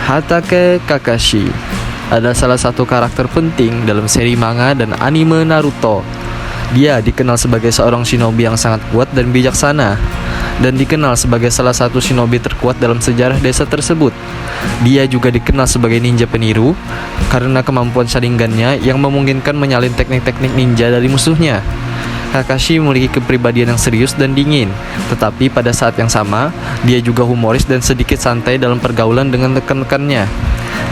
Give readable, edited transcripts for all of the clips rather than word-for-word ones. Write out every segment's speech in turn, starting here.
Hatake Kakashi adalah salah satu karakter penting dalam seri manga dan anime Naruto. Dia dikenal sebagai seorang shinobi yang sangat kuat dan bijaksana, dan dikenal sebagai salah satu shinobi terkuat dalam sejarah desa tersebut. Dia juga dikenal sebagai ninja peniru karena kemampuan Sharingannya yang memungkinkan menyalin teknik-teknik ninja dari musuhnya. Kakashi memiliki kepribadian yang serius dan dingin, tetapi pada saat yang sama, dia juga humoris dan sedikit santai dalam pergaulan dengan rekan-rekannya.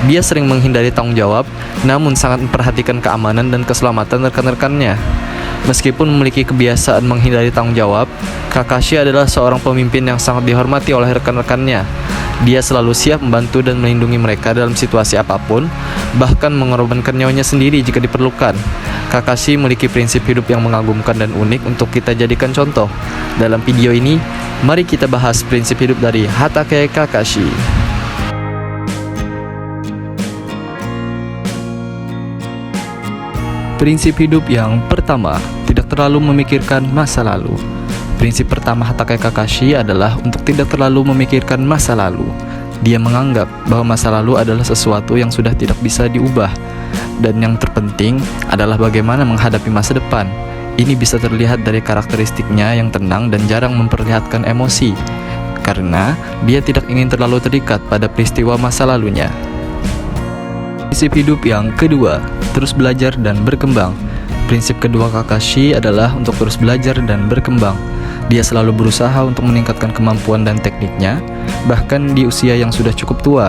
Dia sering menghindari tanggung jawab, namun sangat memperhatikan keamanan dan keselamatan rekan-rekannya. Meskipun memiliki kebiasaan menghindari tanggung jawab, Kakashi adalah seorang pemimpin yang sangat dihormati oleh rekan-rekannya. Dia selalu siap membantu dan melindungi mereka dalam situasi apapun, bahkan mengorbankan nyawanya sendiri jika diperlukan. Kakashi memiliki prinsip hidup yang mengagumkan dan unik untuk kita jadikan contoh. Dalam video ini, mari kita bahas prinsip hidup dari Hatake Kakashi. Prinsip hidup yang pertama, tidak terlalu memikirkan masa lalu. Prinsip pertama Hatake Kakashi adalah untuk tidak terlalu memikirkan masa lalu. Dia menganggap bahwa masa lalu adalah sesuatu yang sudah tidak bisa diubah, dan yang terpenting adalah bagaimana menghadapi masa depan. Ini bisa terlihat dari karakteristiknya yang tenang dan jarang memperlihatkan emosi, karena dia tidak ingin terlalu terikat pada peristiwa masa lalunya. Prinsip hidup yang kedua, terus belajar dan berkembang. Prinsip kedua Kakashi adalah untuk terus belajar dan berkembang. Dia selalu berusaha untuk meningkatkan kemampuan dan tekniknya, bahkan di usia yang sudah cukup tua.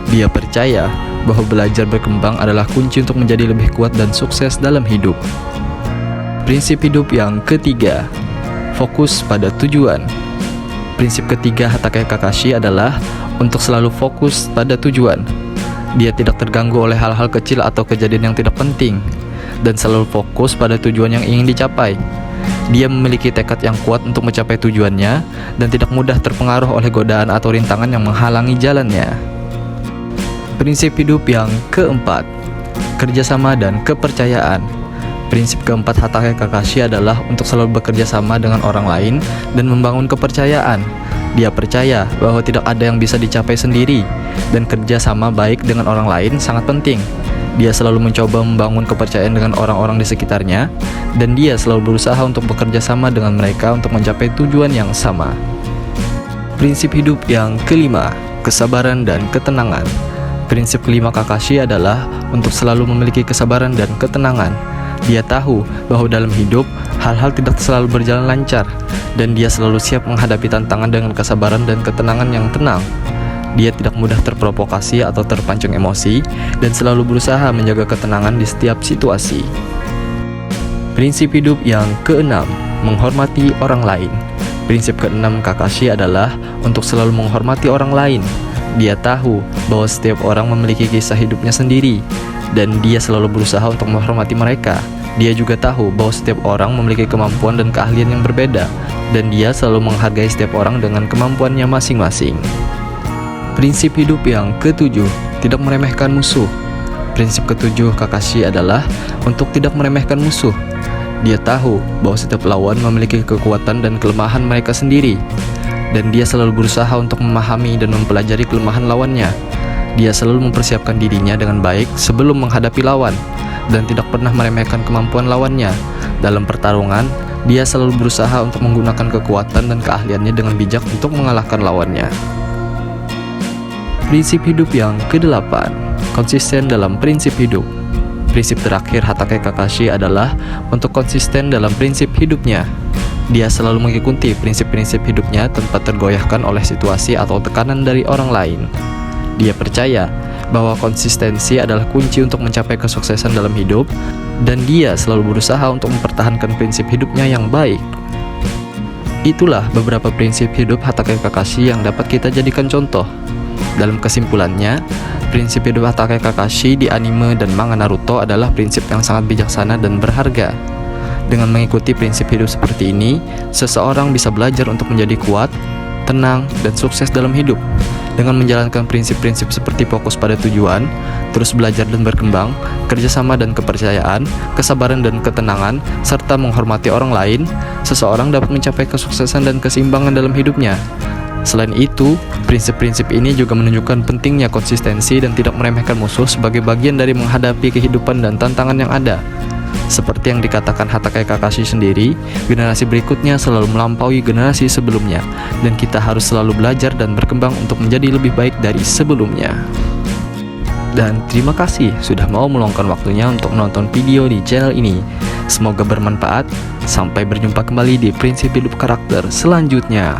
Dia percaya bahwa belajar berkembang adalah kunci untuk menjadi lebih kuat dan sukses dalam hidup. Prinsip hidup yang ketiga, fokus pada tujuan. Prinsip ketiga Hatake Kakashi adalah untuk selalu fokus pada tujuan. Dia tidak terganggu oleh hal-hal kecil atau kejadian yang tidak penting, dan selalu fokus pada tujuan yang ingin dicapai. Dia memiliki tekad yang kuat untuk mencapai tujuannya dan tidak mudah terpengaruh oleh godaan atau rintangan yang menghalangi jalannya. Prinsip hidup yang keempat, kerjasama dan kepercayaan. Prinsip keempat Hatake Kakashi adalah untuk selalu bekerja sama dengan orang lain dan membangun kepercayaan. Dia percaya bahwa tidak ada yang bisa dicapai sendiri, dan kerja sama baik dengan orang lain sangat penting. Dia selalu mencoba membangun kepercayaan dengan orang-orang di sekitarnya, dan dia selalu berusaha untuk bekerja sama dengan mereka untuk mencapai tujuan yang sama. Prinsip hidup yang kelima, kesabaran dan ketenangan. Prinsip kelima Kakashi adalah untuk selalu memiliki kesabaran dan ketenangan. Dia tahu bahwa dalam hidup, hal-hal tidak selalu berjalan lancar, dan dia selalu siap menghadapi tantangan dengan kesabaran dan ketenangan yang tenang. Dia tidak mudah terprovokasi atau terpancing emosi, dan selalu berusaha menjaga ketenangan di setiap situasi. Prinsip hidup yang keenam, menghormati orang lain. Prinsip keenam Kakashi adalah untuk selalu menghormati orang lain. Dia tahu bahwa setiap orang memiliki kisah hidupnya sendiri, dan dia selalu berusaha untuk menghormati mereka. Dia juga tahu bahwa setiap orang memiliki kemampuan dan keahlian yang berbeda, dan dia selalu menghargai setiap orang dengan kemampuannya masing-masing. Prinsip hidup yang ketujuh, tidak meremehkan musuh. Prinsip ketujuh Kakashi adalah untuk tidak meremehkan musuh. Dia tahu bahwa setiap lawan memiliki kekuatan dan kelemahan mereka sendiri, dan dia selalu berusaha untuk memahami dan mempelajari kelemahan lawannya. Dia selalu mempersiapkan dirinya dengan baik sebelum menghadapi lawan, dan tidak pernah meremehkan kemampuan lawannya. Dalam pertarungan, dia selalu berusaha untuk menggunakan kekuatan dan keahliannya dengan bijak untuk mengalahkan lawannya. Prinsip hidup yang kedelapan, konsisten dalam prinsip hidup. Prinsip terakhir Hatake Kakashi adalah untuk konsisten dalam prinsip hidupnya. Dia selalu mengikuti prinsip-prinsip hidupnya tanpa tergoyahkan oleh situasi atau tekanan dari orang lain. Dia percaya bahwa konsistensi adalah kunci untuk mencapai kesuksesan dalam hidup, dan dia selalu berusaha untuk mempertahankan prinsip hidupnya yang baik. Itulah beberapa prinsip hidup Hatake Kakashi yang dapat kita jadikan contoh. Dalam kesimpulannya, prinsip hidup Hatake Kakashi di anime dan manga Naruto adalah prinsip yang sangat bijaksana dan berharga. Dengan mengikuti prinsip hidup seperti ini, seseorang bisa belajar untuk menjadi kuat, tenang, dan sukses dalam hidup. Dengan menjalankan prinsip-prinsip seperti fokus pada tujuan, terus belajar dan berkembang, kerjasama dan kepercayaan, kesabaran dan ketenangan, serta menghormati orang lain, seseorang dapat mencapai kesuksesan dan keseimbangan dalam hidupnya. Selain itu, prinsip-prinsip ini juga menunjukkan pentingnya konsistensi dan tidak meremehkan musuh sebagai bagian dari menghadapi kehidupan dan tantangan yang ada. Seperti yang dikatakan Hatake Kakashi sendiri, generasi berikutnya selalu melampaui generasi sebelumnya, dan kita harus selalu belajar dan berkembang untuk menjadi lebih baik dari sebelumnya. Dan terima kasih sudah mau meluangkan waktunya untuk menonton video di channel ini. Semoga bermanfaat. Sampai berjumpa kembali di prinsip hidup karakter selanjutnya.